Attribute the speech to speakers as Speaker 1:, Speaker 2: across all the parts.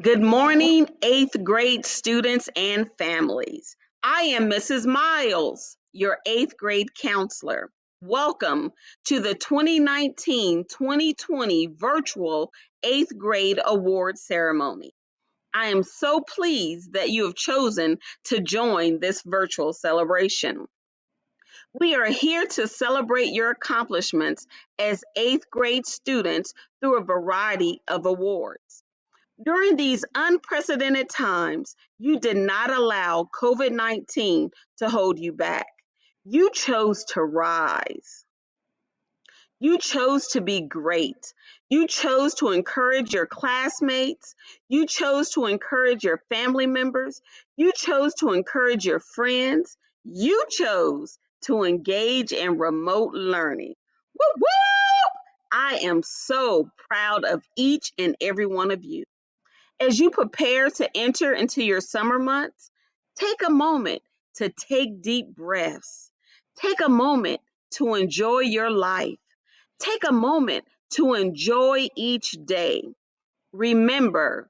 Speaker 1: Good morning, eighth grade students and families. I am Mrs. Miles, your eighth grade counselor. Welcome to the 2019-2020 virtual eighth grade award ceremony. I am so pleased that you have chosen to join this virtual celebration. We are here to celebrate your accomplishments as eighth grade students through a variety of awards. During these unprecedented times, you did not allow COVID 19 to hold you back. You chose to rise. You chose to be great. You chose to encourage your classmates. You chose to encourage your family members. You chose to encourage your friends. You chose to engage in remote learning. Woo woo! I am so proud of each and every one of you. As you prepare to enter into your summer months, take a moment to take deep breaths. Take a moment to enjoy your life. Take a moment to enjoy each day. Remember,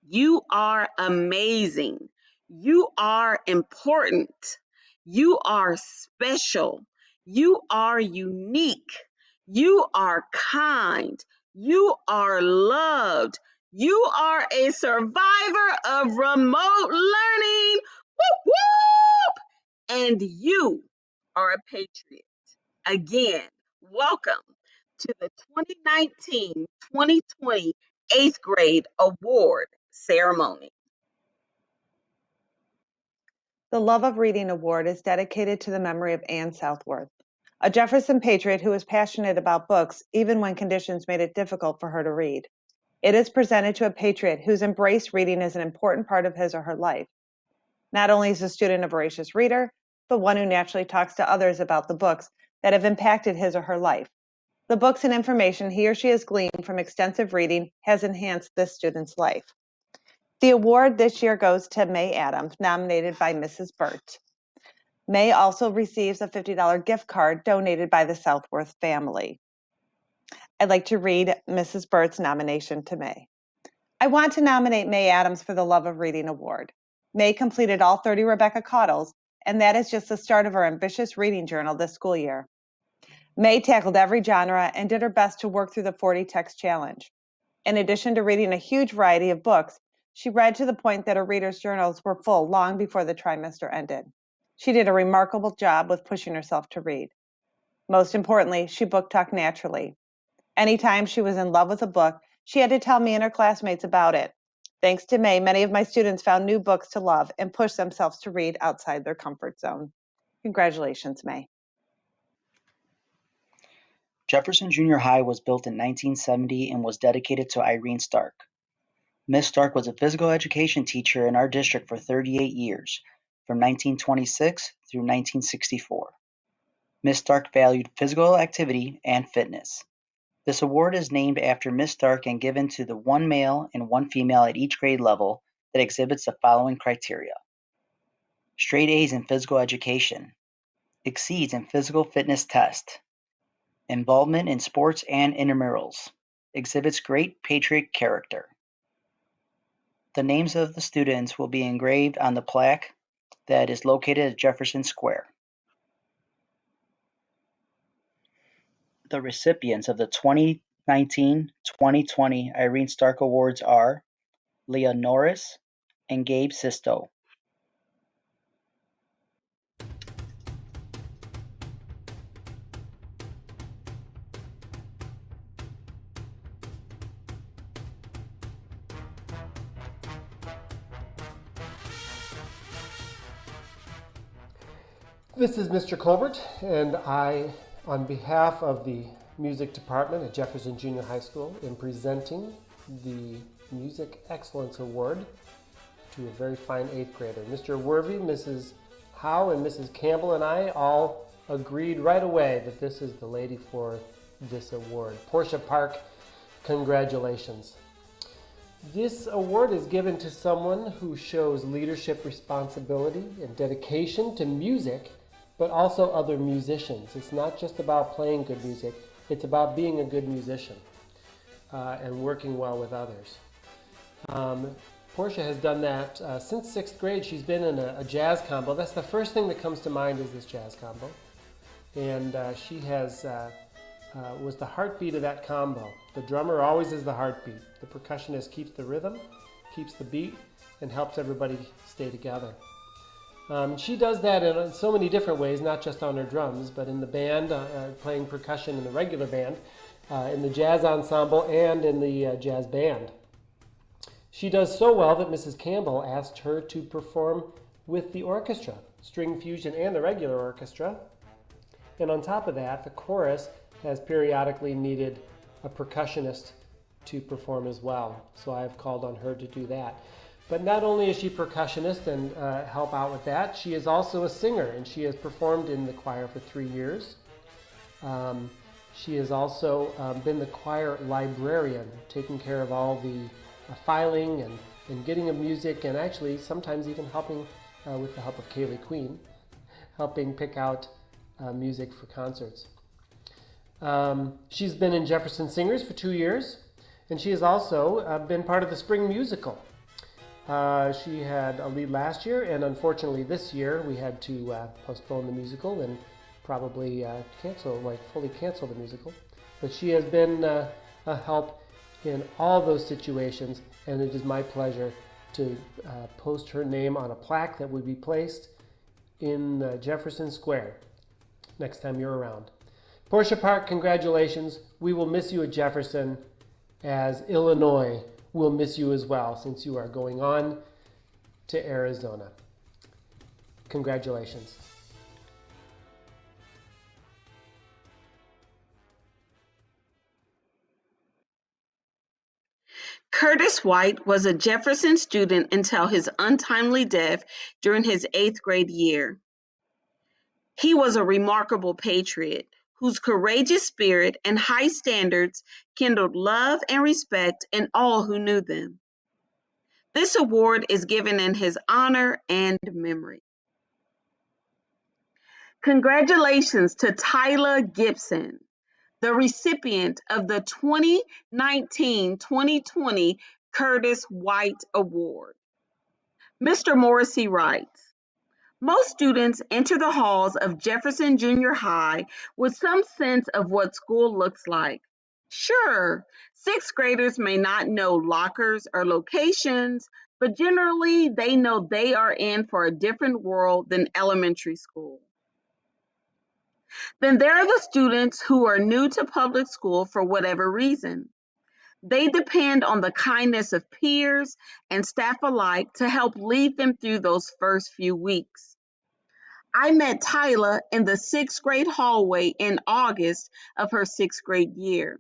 Speaker 1: you are amazing. You are important. You are special. You are unique. You are kind. You are loved. You are a survivor of remote learning. Whoop, whoop. And you are a patriot. Again, welcome to the 2019-2020 eighth grade award ceremony.
Speaker 2: The Love of Reading Award is dedicated to the memory of Anne Southworth, a Jefferson patriot who was passionate about books even when conditions made it difficult for her to read. It is presented to a patriot who's embraced reading as an important part of his or her life. Not only is a student a voracious reader, but one who naturally talks to others about the books that have impacted his or her life. The books and information he or she has gleaned from extensive reading has enhanced this student's life. The award this year goes to May Adams, nominated by Mrs. Burt. May also receives a $50 gift card donated by the Southworth family. I'd like to read Mrs. Burt's nomination to May. I want to nominate May Adams for the Love of Reading Award. May completed all 30 Rebecca Caudles, and that is just the start of her ambitious reading journal this school year. May tackled every genre and did her best to work through the 40 text challenge. In addition to reading a huge variety of books, she read to the point that her readers' journals were full long before the trimester ended. She did a remarkable job with pushing herself to read. Most importantly, she book talked naturally. Anytime she was in love with a book, she had to tell me and her classmates about it. Thanks to May, many of my students found new books to love and pushed themselves to read outside their comfort zone. Congratulations, May.
Speaker 3: Jefferson Junior High was built in 1970 and was dedicated to Irene Stark. Ms. Stark was a physical education teacher in our district for 38 years, from 1926 through 1964. Ms. Stark valued physical activity and fitness. This award is named after Ms. Stark and given to the one male and one female at each grade level that exhibits the following criteria. Straight A's in physical education, exceeds in physical fitness test, involvement in sports and intramurals, exhibits great patriot character. The names of the students will be engraved on the plaque that is located at Jefferson Square. The recipients of the 2019-2020 Irene Stark Awards are Leah Norris and Gabe Sisto.
Speaker 4: This is Mr. Colbert, and I, on behalf of the music department at Jefferson Junior High School, am presenting the Music Excellence Award to a very fine 8th grader. Mr. Worthy, Mrs. Howe, and Mrs. Campbell and I all agreed right away that this is the lady for this award. Portia Park, congratulations. This award is given to someone who shows leadership responsibility and dedication to music, but also other musicians. It's not just about playing good music, it's about being a good musician and working well with others. Portia has done that since 6th grade. She's been in a jazz combo. That's the first thing that comes to mind is this jazz combo. And she was the heartbeat of that combo. The drummer always is the heartbeat. The percussionist keeps the rhythm, keeps the beat, and helps everybody stay together. She does that in so many different ways, not just on her drums, but in the band, playing percussion in the regular band, in the jazz ensemble, and in the jazz band. She does so well that Mrs. Campbell asked her to perform with the orchestra, string fusion and the regular orchestra. And on top of that, the chorus has periodically needed a percussionist to perform as well. So I've called on her to do that. But not only is she percussionist and help out with that, she is also a singer, and she has performed in the choir for 3 years. She has also been the choir librarian, taking care of all the filing and getting of music, and actually sometimes even helping with the help of Kaylee Queen, helping pick out music for concerts. She's been in Jefferson Singers for 2 years, and she has also been part of the spring musical. She had a lead last year, and unfortunately this year we had to postpone the musical and probably fully cancel the musical. But she has been a help in all those situations, and it is my pleasure to post her name on a plaque that would be placed in Jefferson Square next time you're around. Portia Park, congratulations. We will miss you at Jefferson, as Illinois will miss you as well, since you are going on to Arizona. Congratulations.
Speaker 1: Curtis White was a Jefferson student until his untimely death during his 8th grade year. He was a remarkable patriot whose courageous spirit and high standards kindled love and respect in all who knew them. This award is given in his honor and memory. Congratulations to Tyler Gibson, the recipient of the 2019-2020 Curtis White Award. Mr. Morrissey writes, most students enter the halls of Jefferson Junior High with some sense of what school looks like. Sure, 6th graders may not know lockers or locations, but generally they know they are in for a different world than elementary school. Then there are the students who are new to public school for whatever reason. They depend on the kindness of peers and staff alike to help lead them through those first few weeks. I met Tyla in the 6th grade hallway in August of her 6th grade year.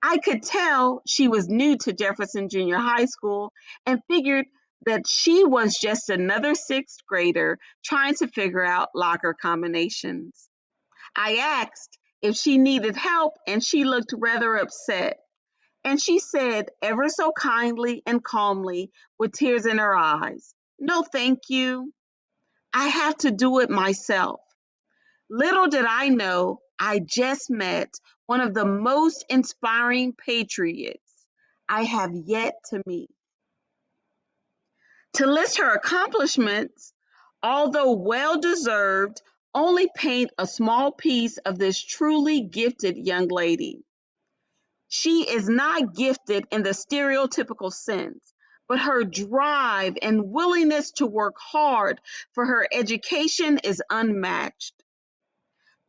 Speaker 1: I could tell she was new to Jefferson Junior High School and figured that she was just another 6th grader trying to figure out locker combinations. I asked if she needed help, and she looked rather upset. And she said, ever so kindly and calmly, with tears in her eyes, "No, thank you. I have to do it myself." Little did I know, I just met one of the most inspiring patriots I have yet to meet. To list her accomplishments, although well deserved, only paint a small piece of this truly gifted young lady. She is not gifted in the stereotypical sense, but her drive and willingness to work hard for her education is unmatched.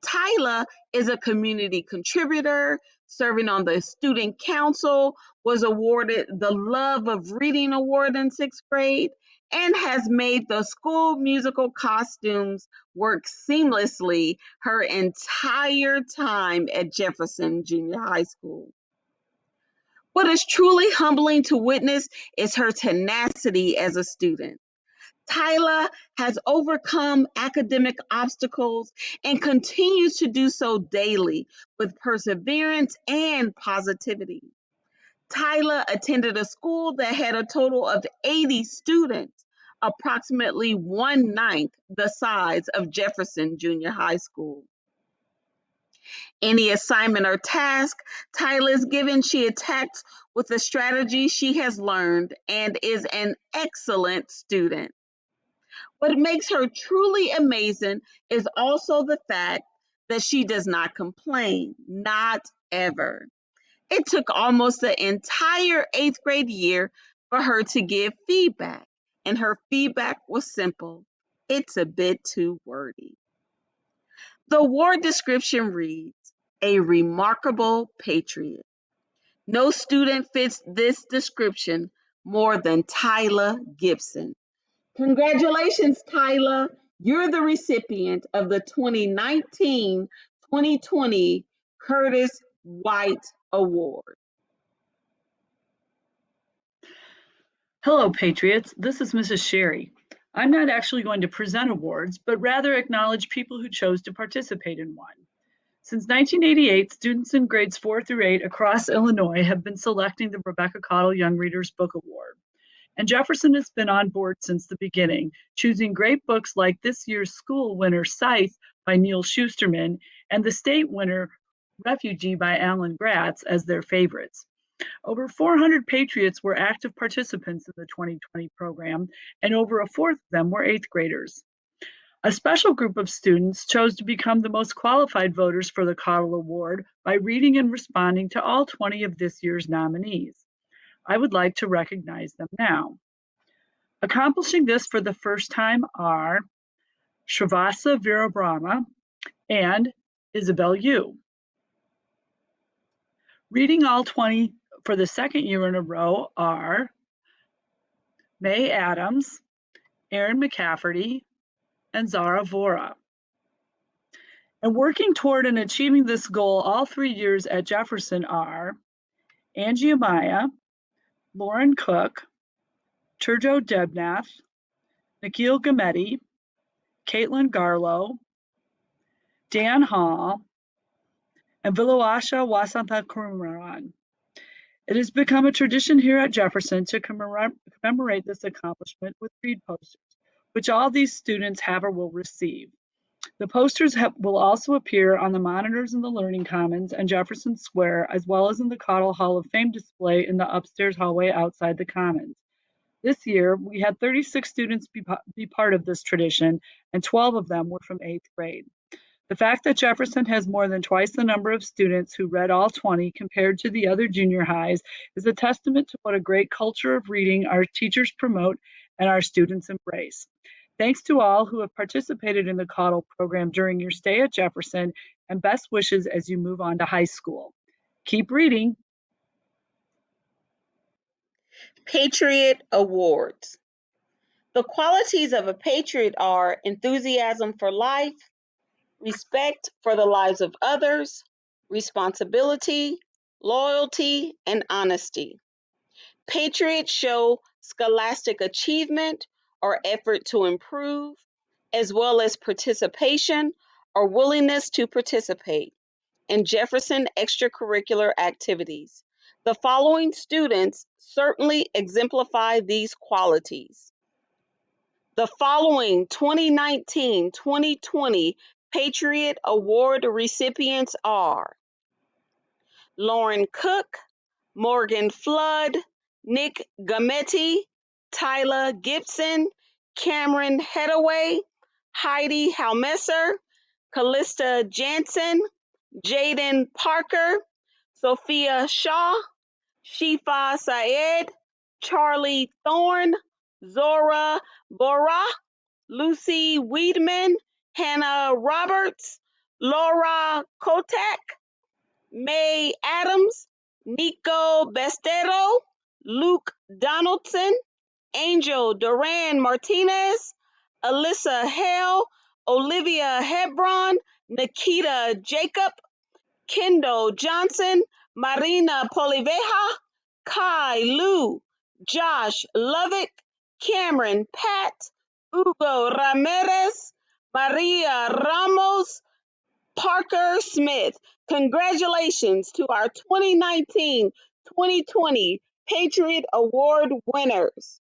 Speaker 1: Tyla is a community contributor, serving on the student council, was awarded the Love of Reading Award in 6th grade, and has made the school musical costumes work seamlessly her entire time at Jefferson Junior High School. What is truly humbling to witness is her tenacity as a student. Tyla has overcome academic obstacles and continues to do so daily with perseverance and positivity. Tyla attended a school that had a total of 80 students, approximately 1/9 the size of Jefferson Junior High School. Any assignment or task Tyla is given, she attacks with the strategy she has learned and is an excellent student. What makes her truly amazing is also the fact that she does not complain, not ever. It took almost the entire eighth grade year for her to give feedback, and her feedback was simple. It's a bit too wordy. The award description reads, a remarkable patriot. No student fits this description more than Tyla Gibson. Congratulations, Tyla. You're the recipient of the 2019-2020 Curtis White Award.
Speaker 5: Hello, Patriots. This is Mrs. Sherry. I'm not actually going to present awards, but rather acknowledge people who chose to participate in one. Since 1988, students in grades 4 through 8 across Illinois have been selecting the Rebecca Cottle Young Readers Book Award. And Jefferson has been on board since the beginning, choosing great books like this year's school winner, Scythe by Neil Schusterman, and the state winner, Refugee by Alan Gratz, as their favorites. Over 400 Patriots were active participants in the 2020 program, and over a fourth of them were eighth graders. A special group of students chose to become the most qualified voters for the Cottle Award by reading and responding to all 20 of this year's nominees. I would like to recognize them now. Accomplishing this for the first time are Shrivasa Virabrahma and Isabel Yu. Reading all 20 for the second year in a row are May Adams, Erin McCafferty, and Zara Vora. And working toward and achieving this goal all 3 years at Jefferson are Angie Amaya, Lauren Cook, Turjo Debnath, Nikhil Gametti, Caitlin Garlow, Dan Hall, and Viluasha Wasanthakumaran. It has become a tradition here at Jefferson to commemorate this accomplishment with read posters, which all these students have or will receive. The posters will also appear on the monitors in the Learning Commons and Jefferson Square, as well as in the Cottle Hall of Fame display in the upstairs hallway outside the Commons. This year, we had 36 students be part of this tradition, and 12 of them were from 8th grade. The fact that Jefferson has more than twice the number of students who read all 20 compared to the other junior highs is a testament to what a great culture of reading our teachers promote and our students embrace. Thanks to all who have participated in the Cottle program during your stay at Jefferson, and best wishes as you move on to high school. Keep reading.
Speaker 1: Patriot Awards. The qualities of a patriot are enthusiasm for life, respect for the lives of others, responsibility, loyalty, and honesty. Patriots show scholastic achievement or effort to improve, as well as participation or willingness to participate in Jefferson extracurricular activities. The following students certainly exemplify these qualities. The following 2019-2020 Patriot Award recipients are Lauren Cook, Morgan Flood, Nick Gametti, Tyla Gibson, Cameron Headaway, Heidi Halmesser, Callista Jansen, Jaden Parker, Sophia Shaw, Shifa Syed, Charlie Thorne, Zora Bora, Lucy Weedman, Hannah Roberts, Laura Kotak, May Adams, Nico Bestero, Luke Donaldson, Angel Duran Martinez, Alyssa Hale, Olivia Hebron, Nikita Jacob, Kendall Johnson, Marina Poliveja, Kai Lu, Josh Lovick, Cameron Pat, Hugo Ramirez, Maria Ramos, Parker Smith. Congratulations to our 2019-2020 Patriot Award winners.